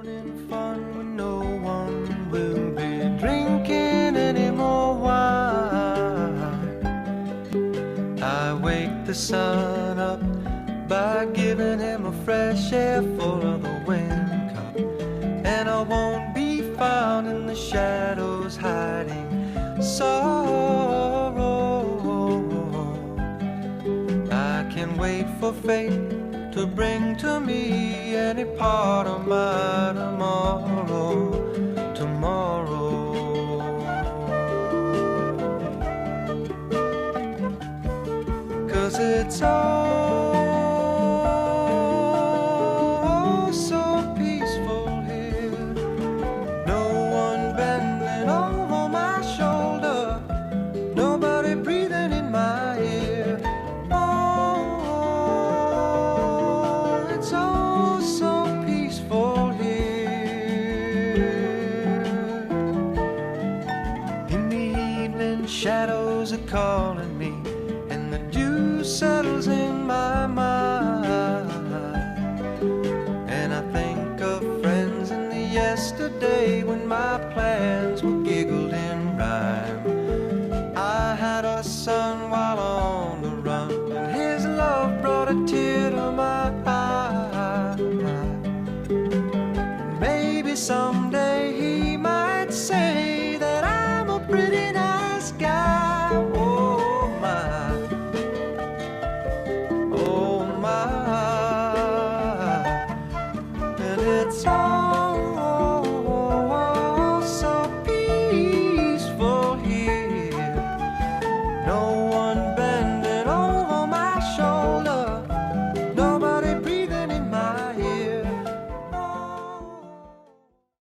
morning fun when no one will be drinking any more wine. I wake the sun up by giving him a fresh air full of the wind cup, and I won't be found in the shadows hiding sorrow. I can wait for fate to bring to me any part of my tomorrow, tomorrow. 'Cause it's all so peaceful here, no one bending over my shoulder, nobody breathing in my ear. It's all so peaceful here. In the evening, shadows are calling me, and the dew settles in my mind. And I think of friends in the yesterday when my plans